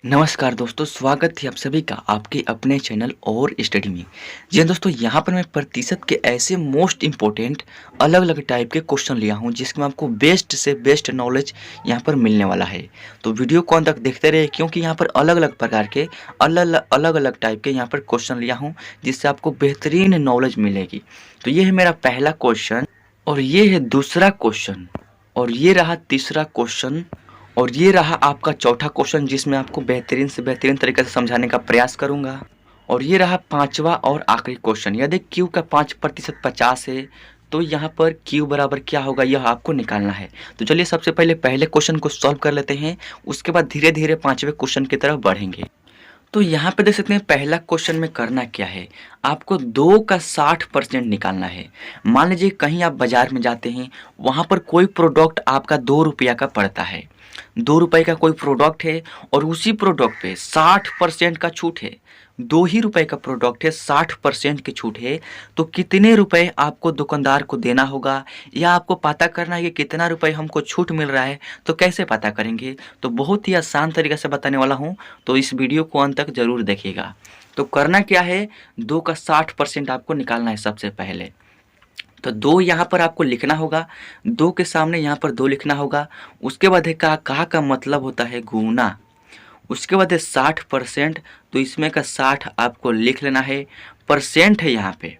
नमस्कार दोस्तों, स्वागत है आप सभी का आपके अपने चैनल और स्टडी में। जी हाँ दोस्तों, यहाँ पर मैं प्रतिशत के ऐसे मोस्ट इम्पोर्टेंट अलग अलग टाइप के क्वेश्चन लिया हूँ जिसमें आपको बेस्ट से बेस्ट नॉलेज यहाँ पर मिलने वाला है। तो वीडियो को अंत तक देखते रहे क्योंकि यहाँ पर अलग अलग प्रकार के अलग अलग टाइप के यहाँ पर क्वेश्चन लिया हूँ जिससे आपको बेहतरीन नॉलेज मिलेगी। तो ये है मेरा पहला क्वेश्चन और ये है दूसरा क्वेश्चन और ये रहा तीसरा क्वेश्चन और ये रहा आपका चौथा क्वेश्चन जिसमें आपको बेहतरीन से बेहतरीन तरीके से समझाने का प्रयास करूंगा। और ये रहा पांचवा और आखिरी क्वेश्चन। यदि Q का 5% 50 है तो यहाँ पर Q बराबर क्या होगा यह आपको निकालना है। तो चलिए सबसे पहले पहले क्वेश्चन को सॉल्व कर लेते हैं, उसके बाद धीरे धीरे पांचवें क्वेश्चन की तरफ बढ़ेंगे। तो यहाँ पे देख सकते हैं पहला क्वेश्चन में करना क्या है, आपको 2 का 60% निकालना है। मान लीजिए कहीं आप बाजार में जाते हैं, वहाँ पर कोई प्रोडक्ट आपका 2 रुपया का पड़ता है। 2 रुपये का कोई प्रोडक्ट है और उसी प्रोडक्ट पे 60% का छूट है। 2 ही रुपए का प्रोडक्ट है, 60% की छूट है। तो कितने रुपए आपको दुकानदार को देना होगा या आपको पता करना है कि कितना रुपए हमको छूट मिल रहा है। तो कैसे पता करेंगे, तो बहुत ही आसान तरीके से बताने वाला हूँ, तो इस वीडियो को अंत तक जरूर देखिएगा। तो करना क्या है, 2 का 60% आपको निकालना है सबसे पहले। तो 2 यहाँ पर आपको लिखना होगा, 2 के सामने यहाँ पर 2 लिखना होगा। उसके बाद है कहा का मतलब होता है गुना। उसके बाद है 60%, तो इसमें का 60 आपको लिख लेना है। परसेंट है यहाँ पे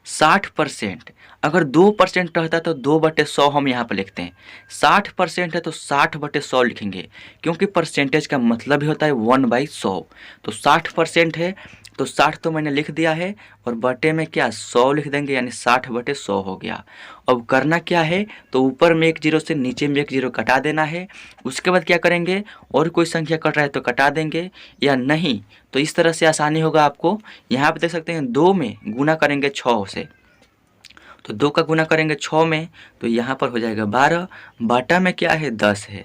60%। अगर 2% रहता तो 2/100 हम यहाँ पर लिखते हैं। 60% है तो 60/100 लिखेंगे क्योंकि परसेंटेज का मतलब ही होता है 1/100। तो 60% है तो 60 तो मैंने लिख दिया है और बटे में क्या 100 लिख देंगे, यानी 60/100 हो गया। अब करना क्या है, तो ऊपर में एक जीरो से नीचे में एक जीरो कटा देना है। उसके बाद क्या करेंगे, और कोई संख्या कट रहा है तो कटा देंगे या नहीं तो इस तरह से आसानी होगा आपको। यहाँ पे देख सकते हैं 2 में गुना करेंगे 6 से, तो 2 का गुना करेंगे 6 में तो यहाँ पर हो जाएगा 12। बाटा में क्या है 10 है,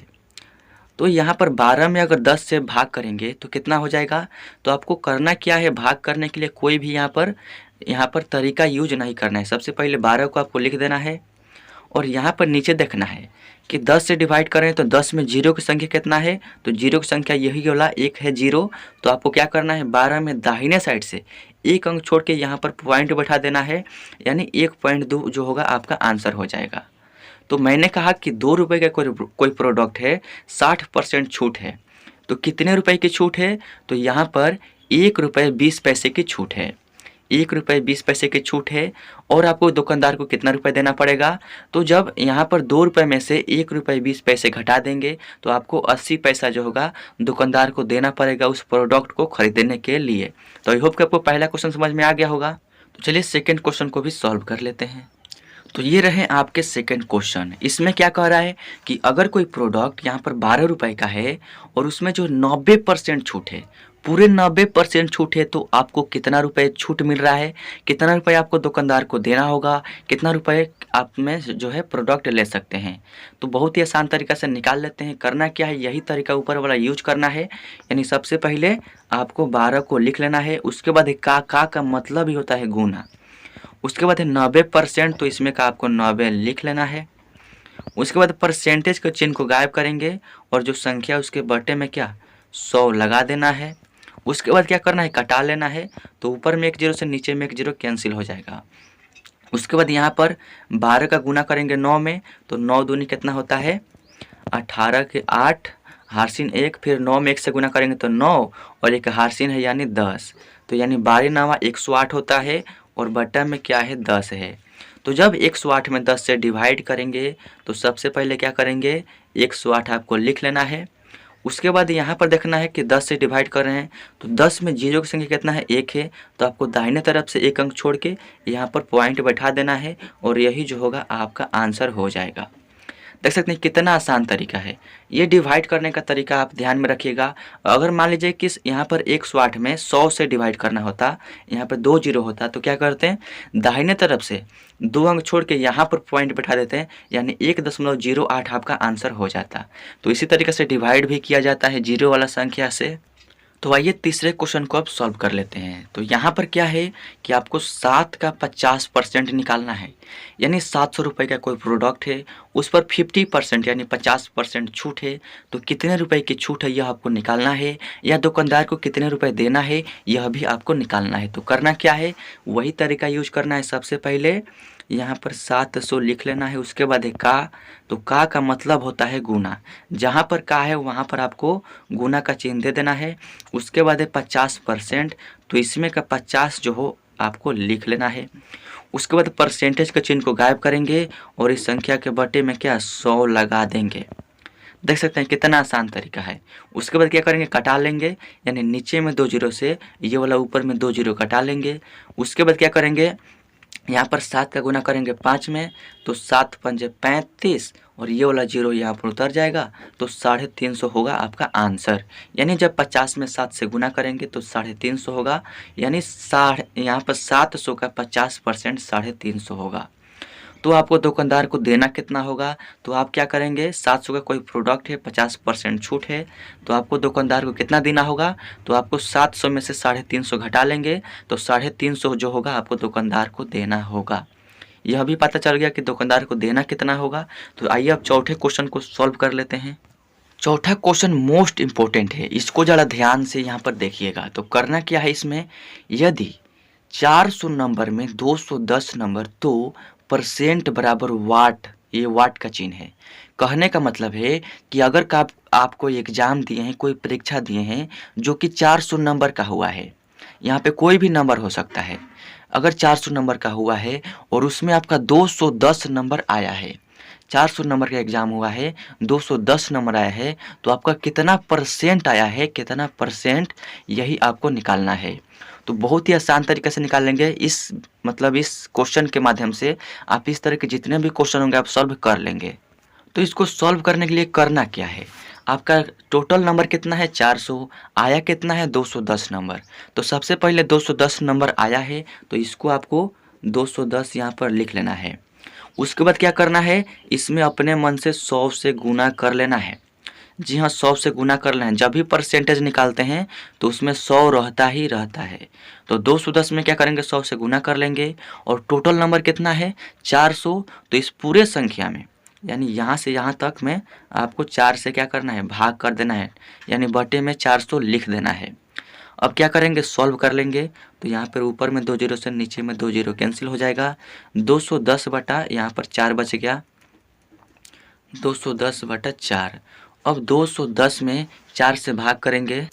तो यहाँ पर 12 में अगर 10 से भाग करेंगे तो कितना हो जाएगा। तो आपको करना क्या है, भाग करने के लिए कोई भी यहाँ पर तरीका यूज नहीं करना है। सबसे पहले 12 को आपको लिख देना है और यहाँ पर नीचे देखना है कि 10 से डिवाइड करें तो 10 में जीरो की संख्या कितना है, तो जीरो की संख्या यही वाला एक है जीरो। तो आपको क्या करना है, 12 में दाहिने साइड से एक अंक छोड़ के यहाँ पर पॉइंट बैठा देना है, यानी 1.2 जो होगा आपका आंसर हो जाएगा। तो मैंने कहा कि 2 रुपये का कोई प्रोडक्ट है, 60% छूट है, तो कितने रुपए की छूट है, तो यहाँ पर 1 रुपये 20 पैसे की छूट है। 1 रुपये 20 पैसे की छूट है और आपको दुकानदार को कितना रुपए देना पड़ेगा, तो जब यहाँ पर 2 रुपये में से 1 रुपये 20 पैसे घटा देंगे तो आपको 80 पैसा जो होगा दुकानदार को देना पड़ेगा उस प्रोडक्ट को खरीदने के लिए। तो आई होप कि आपको पहला क्वेश्चन समझ में आ गया होगा। तो चलिए सेकेंड क्वेश्चन को भी सॉल्व कर लेते हैं। तो ये रहे आपके सेकंड क्वेश्चन। इसमें क्या कह रहा है कि अगर कोई प्रोडक्ट यहाँ पर 12 रुपये का है और उसमें जो 90% छूट है, पूरे 90% छूट है, तो आपको कितना रुपए छूट मिल रहा है, कितना रुपए आपको दुकानदार को देना होगा, कितना रुपए आप में जो है प्रोडक्ट ले सकते हैं। तो बहुत ही आसान तरीका से निकाल लेते हैं। करना क्या है, यही तरीका ऊपर वाला यूज करना है। यानी सबसे पहले आपको 12 को लिख लेना है, उसके बाद का मतलब ही होता है गुना। उसके बाद है 90%, तो इसमें का आपको 90 लिख लेना है। उसके बाद परसेंटेज के चिन्ह को गायब करेंगे और जो संख्या उसके बटे में क्या 100 लगा देना है। उसके बाद क्या करना है, कटा लेना है, तो ऊपर में एक जीरो से नीचे में एक जीरो कैंसिल हो जाएगा। उसके बाद यहाँ पर 12 का गुना करेंगे 9 में, तो 9 दूनी कितना होता है 18 के 8 हारसीन 1, फिर 9 में 1 से गुना करेंगे तो 9 और एक हारसीन है यानी 10, तो यानी 12 9 108 होता है और बटा में क्या है 10 है। तो जब 108 में 10 से डिवाइड करेंगे तो सबसे पहले क्या करेंगे, 108 आपको लिख लेना है। उसके बाद यहाँ पर देखना है कि 10 से डिवाइड कर रहे हैं तो 10 में जीरो की संख्या कितना है 1 है, तो आपको दाहिने तरफ से एक अंक छोड़ के यहाँ पर पॉइंट बैठा देना है और यही जो होगा आपका आंसर हो जाएगा। देख सकते हैं कितना आसान तरीका है। ये डिवाइड करने का तरीका आप ध्यान में रखिएगा। अगर मान लीजिए कि यहाँ पर 108 में 100 से डिवाइड करना होता, यहाँ पर 2 जीरो होता, तो क्या करते हैं, दाहिने तरफ से 2 अंक छोड़ के यहाँ पर पॉइंट बैठा देते हैं, यानी 1.08 आपका आंसर हो जाता। तो इसी तरीके से डिवाइड भी किया जाता है जीरो वाला संख्या से। तो आइए तीसरे क्वेश्चन को अब सॉल्व कर लेते हैं। तो यहाँ पर क्या है कि आपको 7 का 50% निकालना है, यानी 700 रुपये का कोई प्रोडक्ट है, उस पर 50% यानी 50% छूट है। तो कितने रुपए की छूट है यह आपको निकालना है, या दुकानदार को कितने रुपए देना है यह भी आपको निकालना है। तो करना क्या है, वही तरीका यूज करना है। सबसे पहले यहाँ पर 700 लिख लेना है, उसके बाद है का। तो का मतलब होता है गुना, जहाँ पर का है वहाँ पर आपको गुना का चिन्ह दे देना है। उसके बाद है 50%, तो इसमें का 50 जो हो आपको लिख लेना है। उसके बाद परसेंटेज के चिन्ह को गायब करेंगे और इस संख्या के बटे में क्या 100 लगा देंगे। देख सकते हैं कितना आसान तरीका है। उसके बाद क्या करेंगे, कटा लेंगे, यानी नीचे में 2 जीरो से ये वाला ऊपर में 2 जीरो कटा लेंगे। उसके बाद क्या करेंगे, यहाँ पर 7 का गुना करेंगे 5 में, तो 7 पंजे 35 और ये वाला जीरो यहाँ पर उतर जाएगा, तो 350 होगा आपका आंसर। यानी जब 50 में 7 से गुना करेंगे तो 350 होगा, यानी यहाँ पर 700 का 50% 350 होगा। तो आपको दुकानदार को देना कितना होगा, तो आप क्या करेंगे, 700 का कोई प्रोडक्ट है, 50% छूट है, तो आपको दुकानदार को कितना देना होगा, तो आपको 700 में से 350 घटा लेंगे, तो 350 जो होगा आपको दुकानदार को देना होगा। यह भी पता चल गया कि दुकानदार को देना कितना होगा। तो आइए अब चौथे क्वेश्चन को सॉल्व कर लेते हैं। चौथा क्वेश्चन मोस्ट इम्पोर्टेंट है, इसको ज़रा ध्यान से यहाँ पर देखिएगा। तो करना क्या है इसमें, यदि 400 नंबर में 210 नंबर, तो परसेंट बराबर वाट, ये वाट का चिन्ह है। कहने का मतलब है कि अगर आपको एग्जाम दिए हैं, कोई परीक्षा दिए हैं जो कि 400 नंबर का हुआ है, यहाँ पे कोई भी नंबर हो सकता है, अगर 400 नंबर का हुआ है और उसमें आपका 210 नंबर आया है, 400 नंबर का एग्जाम हुआ है, 210 नंबर आया है, तो आपका कितना परसेंट आया है, कितना परसेंट, यही आपको निकालना है। तो बहुत ही आसान तरीके से निकाल लेंगे। इस क्वेश्चन के माध्यम से आप इस तरह के जितने भी क्वेश्चन होंगे आप सॉल्व कर लेंगे। तो इसको सॉल्व करने के लिए करना क्या है, आपका टोटल नंबर कितना है 400, आया कितना है 210 नंबर। तो सबसे पहले 210 नंबर आया है, तो इसको आपको 210 यहाँ पर लिख लेना है। उसके बाद क्या करना है, इसमें अपने मन से 100 से गुना कर लेना है। जी हाँ, 100 से गुना कर लेना है। जब भी परसेंटेज निकालते हैं तो उसमें 100 रहता ही रहता है। तो 210 में क्या करेंगे, 100 से गुना कर लेंगे, और टोटल नंबर कितना है 400। तो इस पूरे संख्या में, यानी यहाँ से यहाँ तक में आपको 4 से क्या करना है, भाग कर देना है, यानी बटे में 400 लिख देना है। अब क्या करेंगे, सॉल्व कर लेंगे। तो यहाँ पर ऊपर में 2 जीरो से नीचे में 2 जीरो कैंसिल हो जाएगा। 210 बटा यहाँ पर 4 बच गया, 210 बटा 4। अब 210 में 4 से भाग करेंगे,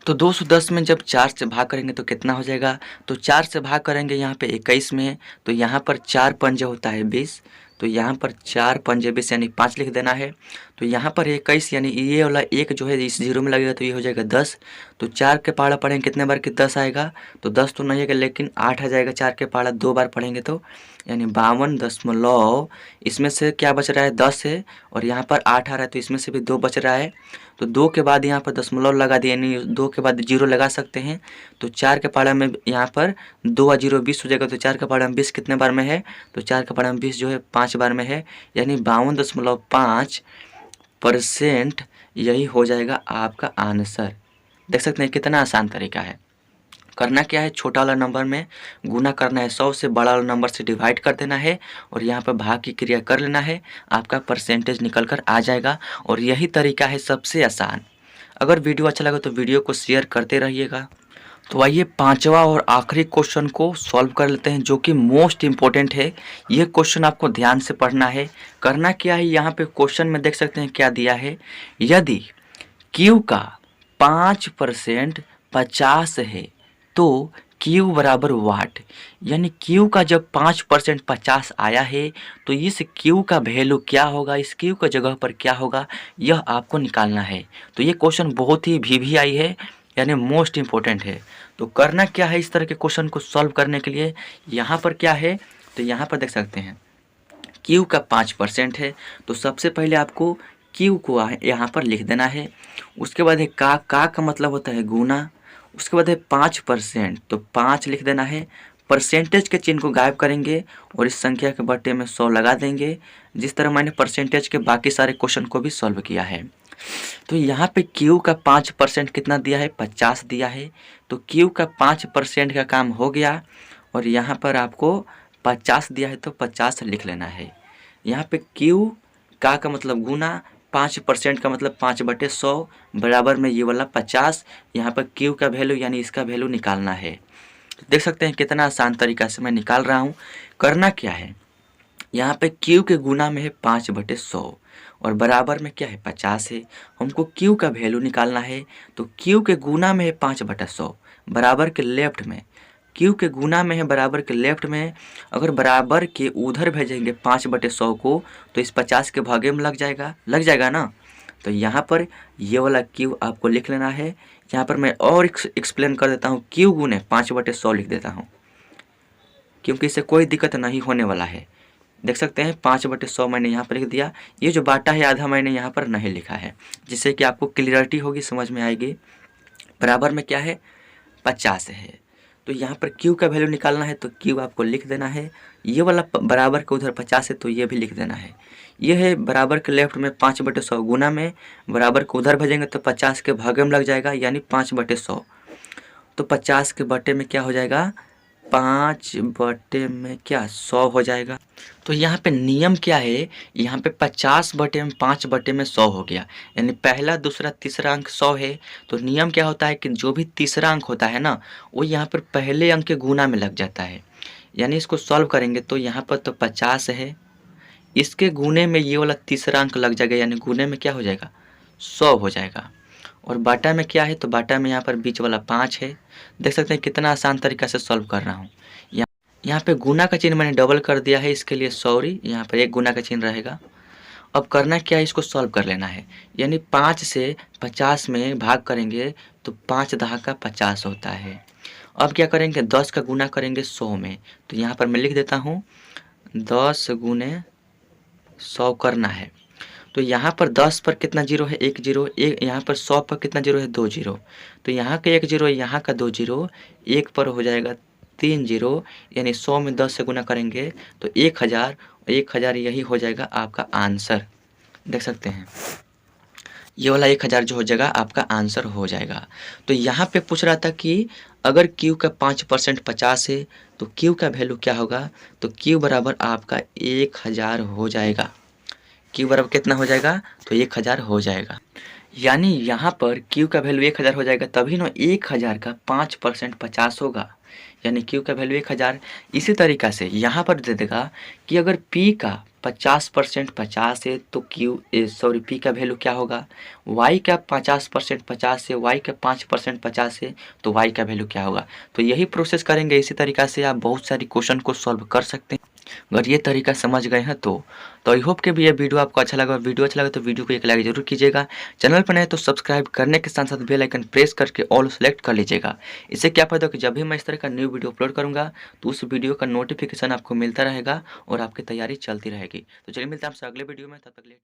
तो 210 में जब 4 से भाग करेंगे तो कितना हो जाएगा, तो 4 से भाग करेंगे यहाँ पे 21 में, तो यहाँ पर 4 पंजे होता है 20, तो यहाँ पर 4 पंजे 20 यानी 5 लिख देना है। तो यहाँ पर 21 यानी ये वाला एक जो है इस जीरो में लगेगा, तो ये हो जाएगा 10। तो 4 के पहाड़ा पढ़ेंगे कितने बार कि 10 आएगा, तो 10 तो नहीं आएगा लेकिन 8 आ जाएगा। 4 के पहाड़ा 2 बार पढ़ेंगे तो यानी 52 इसमें से क्या बच रहा है 10 है, और यहाँ पर 8 आ रहा है, तो इसमें से भी 2 बच रहा है। तो 2 के बाद यहाँ पर दशमलव लगा दिए, यानी 2 के बाद जीरो लगा सकते हैं। तो 4 के पहाड़ा में यहाँ पर 2 और जीरो 20 हो जाएगा। तो 4 के पहाड़ा में 20 कितने बार में है, तो 4 के पहाड़ा में 20 जो है 5 बार में है, यानी 52.5% यही हो जाएगा आपका आंसर। देख सकते हैं कितना आसान तरीका है। करना क्या है, छोटा वाला नंबर में गुना करना है, 100 से बड़ा वाला नंबर से डिवाइड कर देना है, और यहाँ पर भाग की क्रिया कर लेना है, आपका परसेंटेज निकल कर आ जाएगा। और यही तरीका है सबसे आसान। अगर वीडियो अच्छा लगा तो वीडियो को शेयर करते रहिएगा। तो आइए पांचवा और आखिरी क्वेश्चन को सॉल्व कर लेते हैं, जो कि मोस्ट इम्पोर्टेंट है। ये क्वेश्चन आपको ध्यान से पढ़ना है। करना क्या है, यहाँ पे क्वेश्चन में देख सकते हैं क्या दिया है, यदि Q का 5% 50 है तो Q बराबर वाट, यानी Q का जब 5% 50 आया है तो इस Q का वैल्यू क्या होगा, इस Q का जगह पर क्या होगा, यह आपको निकालना है। तो ये क्वेश्चन बहुत ही VVI है, यानी मोस्ट इम्पोर्टेंट है। तो करना क्या है, इस तरह के क्वेश्चन को सॉल्व करने के लिए यहाँ पर क्या है, तो यहाँ पर देख सकते हैं Q का 5% है, तो सबसे पहले आपको Q को यहाँ पर लिख देना है। उसके बाद है का मतलब होता है गुना। उसके बाद है 5%, तो 5 लिख देना है। परसेंटेज के चिन्ह को गायब करेंगे और इस संख्या के बटे में 100 लगा देंगे, जिस तरह मैंने परसेंटेज के बाकी सारे क्वेश्चन को भी सॉल्व किया है। तो यहाँ पे क्यू का 5% कितना दिया है, 50 दिया है। तो क्यू का 5% का काम हो गया और यहाँ पर आपको 50 दिया है तो 50 लिख लेना है। यहाँ पे क्यू का मतलब गुना, 5% का मतलब 5/100 बराबर में ये वाला 50। यहाँ पर क्यू का वैल्यू यानी इसका वैल्यू निकालना है। तो देख सकते हैं कितना आसान तरीका से मैं निकाल रहा हूँ। करना क्या है, यहाँ पे क्यू के गुना में है 5/100 और बराबर में क्या है 50 है। हमको क्यू का वैल्यू निकालना है। तो क्यू के गुना में है 5/100 बराबर के लेफ्ट में, क्यू के गुना में है बराबर के लेफ्ट में। अगर बराबर के उधर भेजेंगे 5/100 को तो इस 50 के भागे में लग जाएगा ना। तो यहाँ पर ये वाला क्यू आपको लिख लेना है। यहाँ पर मैं और एक्सप्लेन कर देता हूँ, क्यू गुने 5/100 लिख देता हूँ क्योंकि इससे कोई दिक्कत नहीं होने वाला है। देख सकते हैं 5/100 मैंने यहाँ पर लिख दिया। ये जो बाटा है आधा मैंने यहाँ पर नहीं लिखा है, जिससे कि आपको क्लियरिटी होगी, समझ में आएगी। बराबर में क्या है 50 है। तो यहाँ पर क्यू का वैल्यू निकालना है तो क्यू आपको लिख देना है। ये वाला बराबर के उधर 50 है तो ये भी लिख देना है। ये है बराबर के लेफ्ट में 5/100 गुना में, बराबर को उधर भेजेंगे तो 50 के भागे में लग जाएगा यानी 5/100। तो 50 के बटे में क्या हो जाएगा, 5 में क्या 100 हो जाएगा। तो यहाँ पे नियम क्या है, यहाँ पे 50/5/100 हो गया, यानी पहला दूसरा तीसरा अंक 100 है। तो नियम क्या होता है कि जो भी तीसरा अंक होता है ना वो यहाँ पर पहले अंक के गुना में लग जाता है। यानी इसको सॉल्व करेंगे तो यहाँ पर तो 50 है, इसके गुने में ये वाला तीसरा अंक लग जाएगा यानी गुने में क्या हो जाएगा 100 हो जाएगा। और बाटा में क्या है, तो बाटा में यहाँ पर बीच वाला 5 है। देख सकते हैं कितना आसान तरीका से सॉल्व कर रहा हूँ। यहाँ पे गुना का चिन्ह मैंने डबल कर दिया है, इसके लिए सॉरी, यहाँ पर एक गुना का चिन्ह रहेगा। अब करना क्या है, इसको सॉल्व कर लेना है। यानी 5 से 50 में भाग करेंगे तो 5 दहा का 50 होता है। अब क्या करेंगे, 10 का गुना करेंगे 100 में। तो यहाँ पर मैं लिख देता हूँ 10 गुने 100 करना है। तो यहाँ पर 10 पर कितना जीरो है, एक जीरो, एक यहाँ पर 100 पर कितना जीरो है, 2 जीरो। तो यहाँ का 1 जीरो, यहाँ का 2 जीरो, एक पर हो जाएगा 3 जीरो, यानी 100 में 10 से गुना करेंगे तो 1000, 1000 यही हो जाएगा आपका आंसर। देख सकते हैं ये वाला 1000 जो हो जाएगा आपका आंसर हो जाएगा। तो यहाँ पे पूछ रहा था कि अगर क्यू का 5% 50 है तो क्यू का वैल्यू क्या होगा, तो क्यू बराबर आपका 1000 हो जाएगा। क्यू बराबर कितना हो जाएगा, तो 1000 हो जाएगा। यानी यहाँ पर क्यू का वैल्यू 1000 हो जाएगा, तभी ना 1000 का 5% 50 होगा, यानी क्यू का वैल्यू 1000। इसी तरीक़ा से यहाँ पर दे देगा कि अगर पी का 50% 50 है तो पी का वैल्यू क्या होगा, वाई का 50% 50 है, वाई का 5% 50 है तो वाई का वैल्यू क्या होगा। तो यही प्रोसेस करेंगे, इसी तरीक़ा से आप बहुत सारी क्वेश्चन को सॉल्व कर सकते हैं। अगर ये तरीका समझ गए हैं तो आई होप कि भी ये वीडियो आपको अच्छा लगा। वीडियो अच्छा लगा तो वीडियो को एक लाइक जरूर कीजिएगा। चैनल पर नए तो सब्सक्राइब करने के साथ साथ बेल आइकन प्रेस करके ऑल सेलेक्ट कर लीजिएगा। इससे क्या फायदा कि जब भी मैं इस तरह का न्यू वीडियो अपलोड करूंगा तो उस वीडियो का नोटिफिकेशन आपको मिलता रहेगा और आपकी तैयारी चलती रहेगी। तो चलिए मिलते हैं आपसे अगले वीडियो में, तब तक के लिए।